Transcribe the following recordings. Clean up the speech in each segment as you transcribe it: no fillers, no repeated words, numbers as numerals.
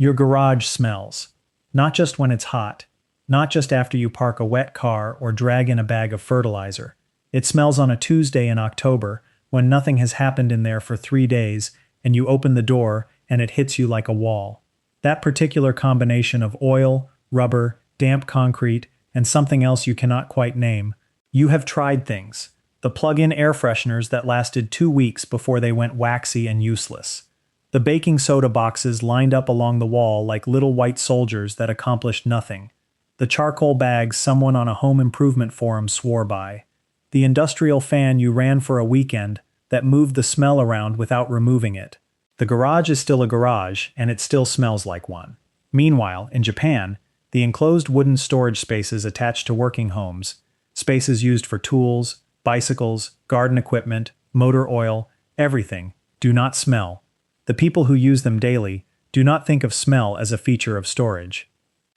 Your garage smells. Not just when it's hot. Not just after you park a wet car or drag in a bag of fertilizer. It smells on a Tuesday in October when nothing has happened in there for 3 days and you open the door and it hits you like a wall. That particular combination of oil, rubber, damp concrete, and something else you cannot quite name. You have tried things. The plug-in air fresheners that lasted 2 weeks before they went waxy and useless. The baking soda boxes lined up along the wall like little white soldiers that accomplished nothing. The charcoal bags someone on a home improvement forum swore by. The industrial fan you ran for a weekend that moved the smell around without removing it. The garage is still a garage, and it still smells like one. Meanwhile, in Japan, the enclosed wooden storage spaces attached to working homes, spaces used for tools, bicycles, garden equipment, motor oil, everything, do not smell. The people who use them daily do not think of smell as a feature of storage.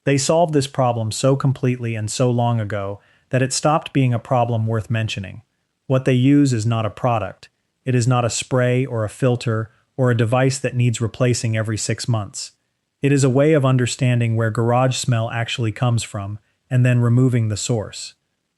They solved this problem so completely and so long ago that it stopped being a problem worth mentioning. What they use is not a product. It is not a spray or a filter or a device that needs replacing every 6 months. It is a way of understanding where garage smell actually comes from and then removing the source.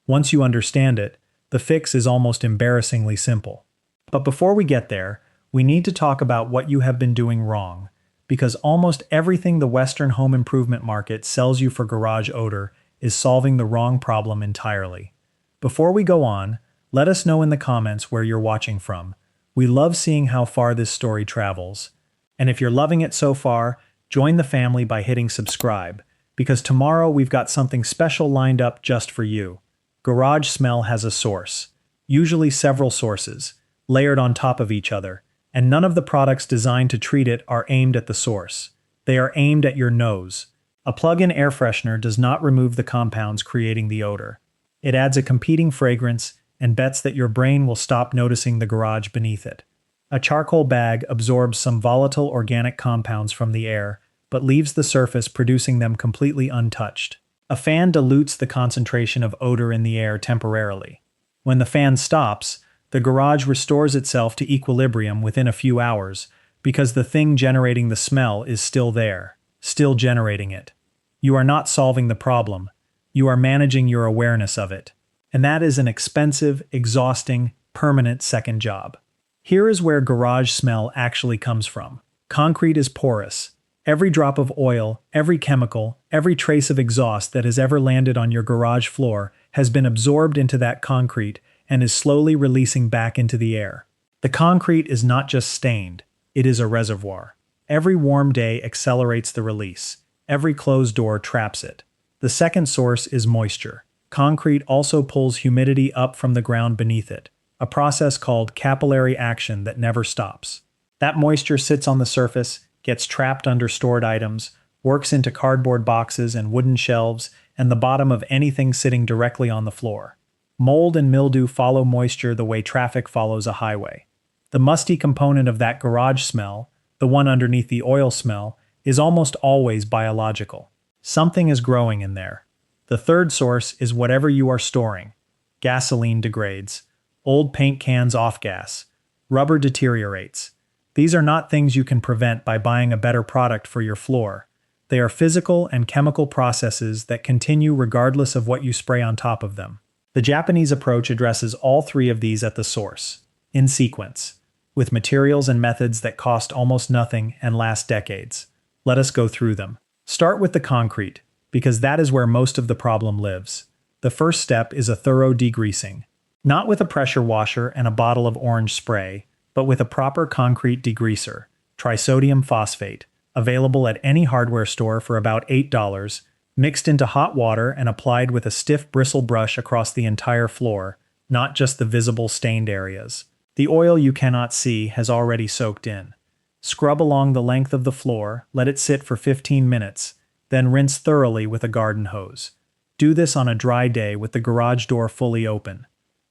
Once you understand it, the fix is almost embarrassingly simple. But before we get there, we need to talk about what you have been doing wrong, because almost everything the Western home improvement market sells you for garage odor is solving the wrong problem entirely. Before we go on, let us know in the comments where you're watching from. We love seeing how far this story travels. And if you're loving it so far, join the family by hitting subscribe, because tomorrow we've got something special lined up just for you. Garage smell has a source, usually several sources, layered on top of each other, and none of the products designed to treat it are aimed at the source. They are aimed at your nose. A plug-in air freshener does not remove the compounds creating the odor. It adds a competing fragrance and bets that your brain will stop noticing the garage beneath it. A charcoal bag absorbs some volatile organic compounds from the air, but leaves the surface producing them completely untouched. A fan dilutes the concentration of odor in the air temporarily. When the fan stops, the garage restores itself to equilibrium within a few hours because the thing generating the smell is still there, still generating it. You are not solving the problem. You are managing your awareness of it. And that is an expensive, exhausting, permanent second job. Here is where garage smell actually comes from. Concrete is porous. Every drop of oil, every chemical, every trace of exhaust that has ever landed on your garage floor has been absorbed into that concrete and is slowly releasing back into the air. The concrete is not just stained, it is a reservoir. Every warm day accelerates the release. Every closed door traps it. The second source is moisture. Concrete also pulls humidity up from the ground beneath it, a process called capillary action that never stops. That moisture sits on the surface, gets trapped under stored items, works into cardboard boxes and wooden shelves, and the bottom of anything sitting directly on the floor. Mold and mildew follow moisture the way traffic follows a highway. The musty component of that garage smell, the one underneath the oil smell, is almost always biological. Something is growing in there. The third source is whatever you are storing. Gasoline degrades. Old paint cans off-gas. Rubber deteriorates. These are not things you can prevent by buying a better product for your floor. They are physical and chemical processes that continue regardless of what you spray on top of them. The Japanese approach addresses all three of these at the source, in sequence, with materials and methods that cost almost nothing and last decades. Let us go through them. Start with the concrete, because that is where most of the problem lives. The first step is a thorough degreasing. Not with a pressure washer and a bottle of orange spray, but with a proper concrete degreaser, trisodium phosphate, available at any hardware store for about $8, mixed into hot water and applied with a stiff bristle brush across the entire floor, not just the visible stained areas. The oil you cannot see has already soaked in. Scrub along the length of the floor, let it sit for 15 minutes, then rinse thoroughly with a garden hose. Do this on a dry day with the garage door fully open.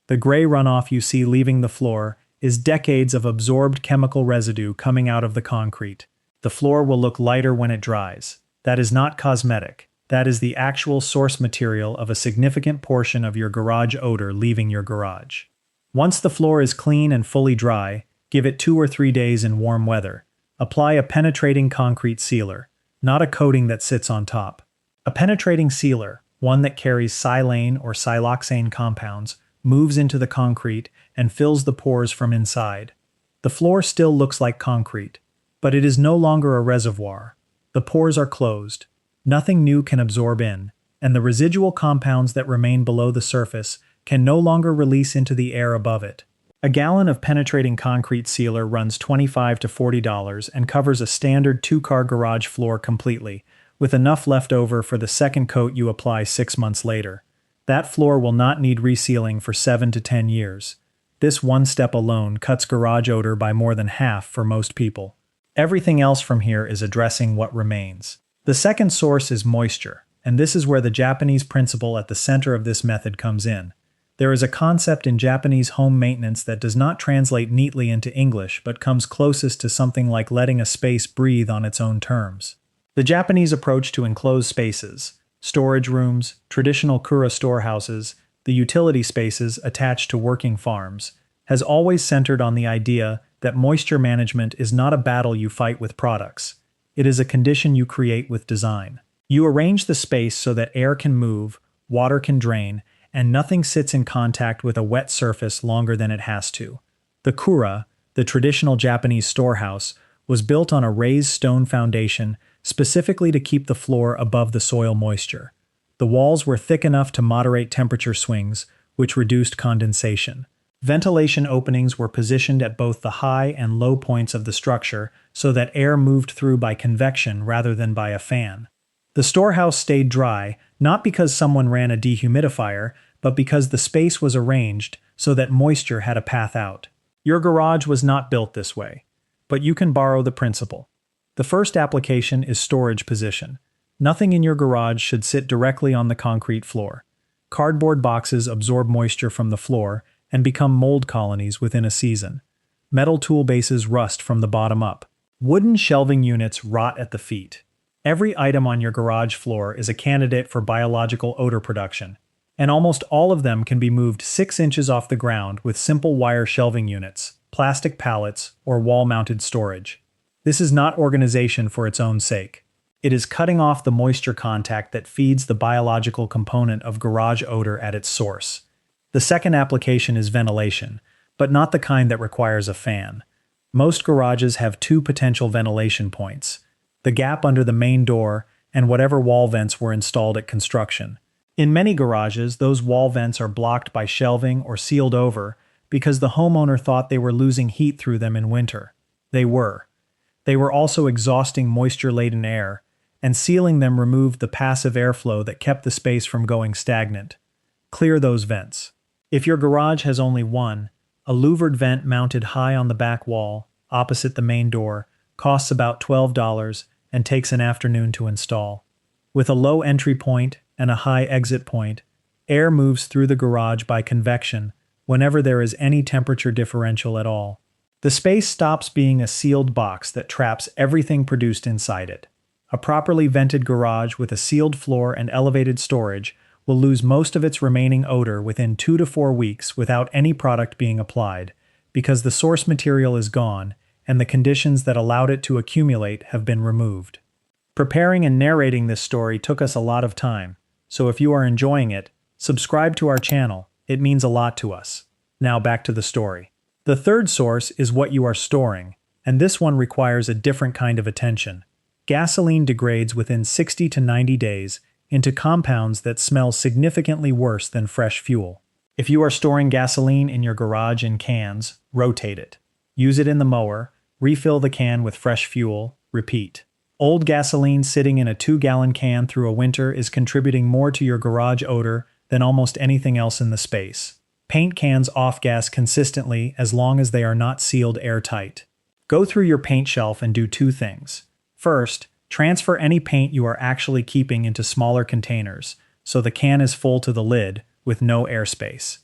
The gray runoff you see leaving the floor is decades of absorbed chemical residue coming out of the concrete. The floor will look lighter when it dries. That is not cosmetic. That is the actual source material of a significant portion of your garage odor leaving your garage. Once the floor is clean and fully dry, give it 2 or 3 days in warm weather. Apply a penetrating concrete sealer. not a coating that sits on top. A penetrating sealer, one that carries silane or siloxane compounds, moves into the concrete and fills the pores from inside. The floor still looks like concrete, but it is no longer a reservoir. The pores are closed. Nothing new can absorb in, and the residual compounds that remain below the surface can no longer release into the air above it. A gallon of penetrating concrete sealer runs $25 to $40 and covers a standard 2-car garage floor completely, with enough left over for the second coat you apply 6 months later. That floor will not need resealing for 7 to 10 years. This one step alone cuts garage odor by more than half for most people. Everything else from here is addressing what remains. The second source is moisture, and this is where the Japanese principle at the center of this method comes in. There is a concept in Japanese home maintenance that does not translate neatly into English but comes closest to something like letting a space breathe on its own terms. The Japanese approach to enclosed spaces, storage rooms, traditional kura storehouses, the utility spaces attached to working farms, has always centered on the idea that moisture management is not a battle you fight with products. It is a condition you create with design. You arrange the space so that air can move, water can drain, and nothing sits in contact with a wet surface longer than it has to. The kura, the traditional Japanese storehouse, was built on a raised stone foundation specifically to keep the floor above the soil moisture. The walls were thick enough to moderate temperature swings, which reduced condensation. Ventilation openings were positioned at both the high and low points of the structure so that air moved through by convection rather than by a fan. The storehouse stayed dry, not because someone ran a dehumidifier, but because the space was arranged so that moisture had a path out. Your garage was not built this way, but you can borrow the principle. The first application is storage position. Nothing in your garage should sit directly on the concrete floor. Cardboard boxes absorb moisture from the floor and become mold colonies within a season. Metal tool bases rust from the bottom up. Wooden shelving units rot at the feet. Every item on your garage floor is a candidate for biological odor production, and almost all of them can be moved 6 inches off the ground with simple wire shelving units, plastic pallets, or wall-mounted storage. This is not organization for its own sake. It is cutting off the moisture contact that feeds the biological component of garage odor at its source. The second application is ventilation, but not the kind that requires a fan. Most garages have 2 potential ventilation points: the gap under the main door and whatever wall vents were installed at construction. In many garages, those wall vents are blocked by shelving or sealed over because the homeowner thought they were losing heat through them in winter. They were. They were also exhausting moisture-laden air, and sealing them removed the passive airflow that kept the space from going stagnant. Clear those vents. If your garage has only one, a louvered vent mounted high on the back wall, opposite the main door, costs about $12 and takes an afternoon to install. With a low entry point and a high exit point, air moves through the garage by convection whenever there is any temperature differential at all. The space stops being a sealed box that traps everything produced inside it. A properly vented garage with a sealed floor and elevated storage will lose most of its remaining odor within 2 to 4 weeks without any product being applied, because the source material is gone and the conditions that allowed it to accumulate have been removed. Preparing and narrating this story took us a lot of time, so if you are enjoying it, subscribe to our channel. It means a lot to us. Now back to the story. The third source is what you are storing, and this one requires a different kind of attention. Gasoline degrades within 60 to 90 days into compounds that smell significantly worse than fresh fuel. If you are storing gasoline in your garage in cans, rotate it. Use it in the mower, refill the can with fresh fuel, repeat. Old gasoline sitting in a 2-gallon can through a winter is contributing more to your garage odor than almost anything else in the space. Paint cans off-gas consistently as long as they are not sealed airtight. Go through your paint shelf and do 2 things. First, transfer any paint you are actually keeping into smaller containers, so the can is full to the lid, with no airspace.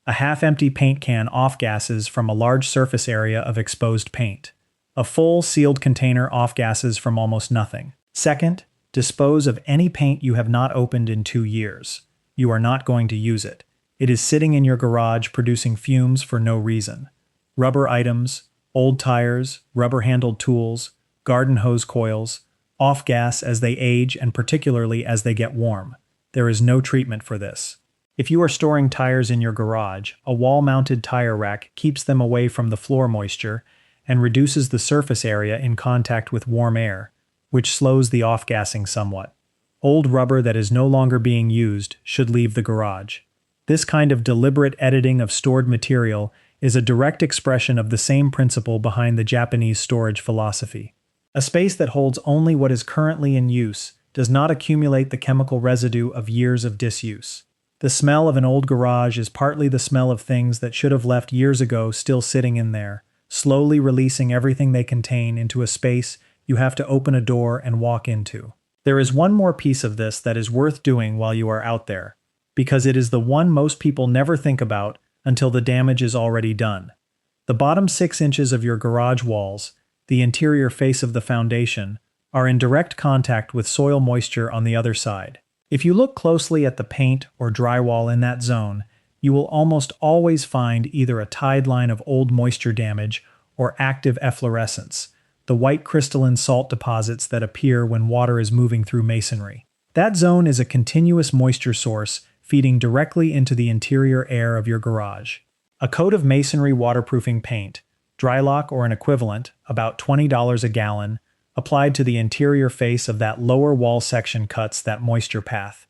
A half-empty paint can off-gases from a large surface area of exposed paint. A full, sealed container off-gases from almost nothing. Second, dispose of any paint you have not opened in 2 years. You are not going to use it. It is sitting in your garage producing fumes for no reason. Rubber items, old tires, rubber-handled tools, garden hose coils, off-gas as they age and particularly as they get warm. There is no treatment for this. If you are storing tires in your garage, a wall-mounted tire rack keeps them away from the floor moisture and reduces the surface area in contact with warm air, which slows the off-gassing somewhat. Old rubber that is no longer being used should leave the garage. This kind of deliberate editing of stored material is a direct expression of the same principle behind the Japanese storage philosophy. A space that holds only what is currently in use does not accumulate the chemical residue of years of disuse. The smell of an old garage is partly the smell of things that should have left years ago still sitting in there, slowly releasing everything they contain into a space you have to open a door and walk into. There is one more piece of this that is worth doing while you are out there, because it is the one most people never think about until the damage is already done. The bottom 6 inches of your garage walls, the interior face of the foundation, are in direct contact with soil moisture on the other side. If you look closely at the paint or drywall in that zone, you will almost always find either a tide line of old moisture damage or active efflorescence, the white crystalline salt deposits that appear when water is moving through masonry. That zone is a continuous moisture source feeding directly into the interior air of your garage. A coat of masonry waterproofing paint, Drylock or an equivalent, about $20 a gallon, applied to the interior face of that lower wall section cuts that moisture path.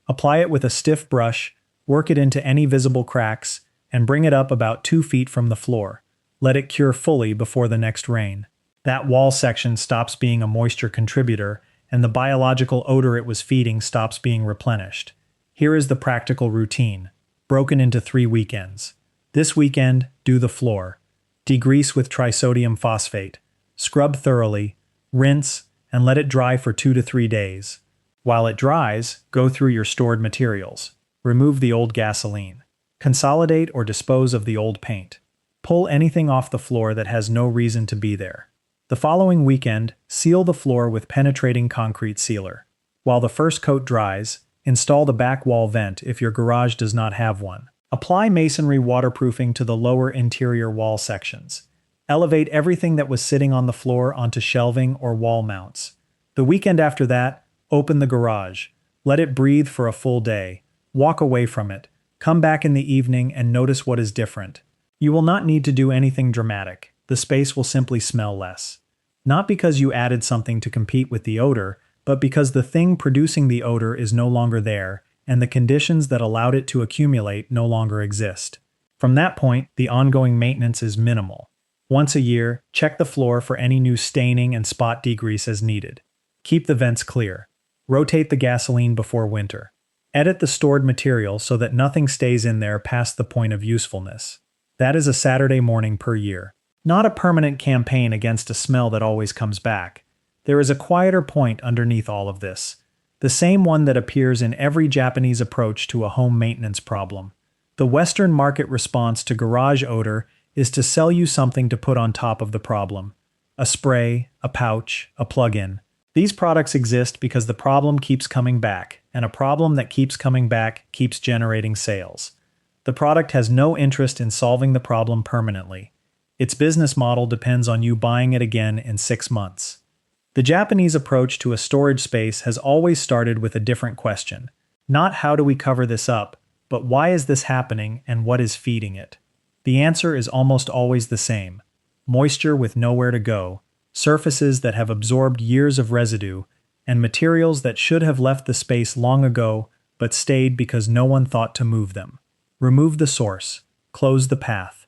Apply it with a stiff brush, work it into any visible cracks, and bring it up about 2 feet from the floor. Let it cure fully before the next rain. That wall section stops being a moisture contributor, and the biological odor it was feeding stops being replenished. Here is the practical routine, broken into 3 weekends. This weekend, do the floor. Degrease with trisodium phosphate. Scrub thoroughly, rinse, and let it dry for 2 to 3 days. While it dries, go through your stored materials. Remove the old gasoline. Consolidate or dispose of the old paint. Pull anything off the floor that has no reason to be there. The following weekend, seal the floor with penetrating concrete sealer. While the first coat dries, install the back wall vent if your garage does not have one. Apply masonry waterproofing to the lower interior wall sections. Elevate everything that was sitting on the floor onto shelving or wall mounts. The weekend after that, open the garage. Let it breathe for a full day. Walk away from it. Come back in the evening and notice what is different. You will not need to do anything dramatic. The space will simply smell less. Not because you added something to compete with the odor, but because the thing producing the odor is no longer there, and the conditions that allowed it to accumulate no longer exist. From that point, the ongoing maintenance is minimal. Once a year, check the floor for any new staining and spot degrease as needed. Keep the vents clear. Rotate the gasoline before winter. Edit the stored material so that nothing stays in there past the point of usefulness. That is a Saturday morning per year. Not a permanent campaign against a smell that always comes back. There is a quieter point underneath all of this. The same one that appears in every Japanese approach to a home maintenance problem. The Western market response to garage odor is to sell you something to put on top of the problem. A spray, a pouch, a plug-in. These products exist because the problem keeps coming back, and a problem that keeps coming back keeps generating sales. The product has no interest in solving the problem permanently. Its business model depends on you buying it again in 6 months. The Japanese approach to a storage space has always started with a different question. Not how do we cover this up, but why is this happening and what is feeding it? The answer is almost always the same. Moisture with nowhere to go, surfaces that have absorbed years of residue, and materials that should have left the space long ago but stayed because no one thought to move them. Remove the source. Close the path.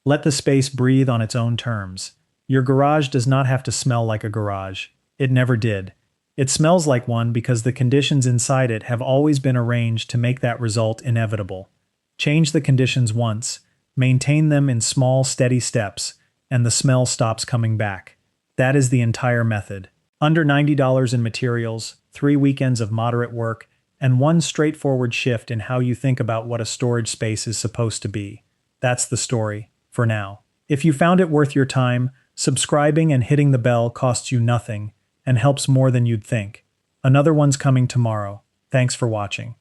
Let the space breathe on its own terms. Your garage does not have to smell like a garage. It never did. It smells like one because the conditions inside it have always been arranged to make that result inevitable. Change the conditions once, maintain them in small, steady steps, and the smell stops coming back. That is the entire method. Under $90 in materials, 3 weekends of moderate work, and one straightforward shift in how you think about what a storage space is supposed to be. That's the story, for now. If you found it worth your time, subscribing and hitting the bell costs you nothing and helps more than you'd think. Another one's coming tomorrow. Thanks for watching.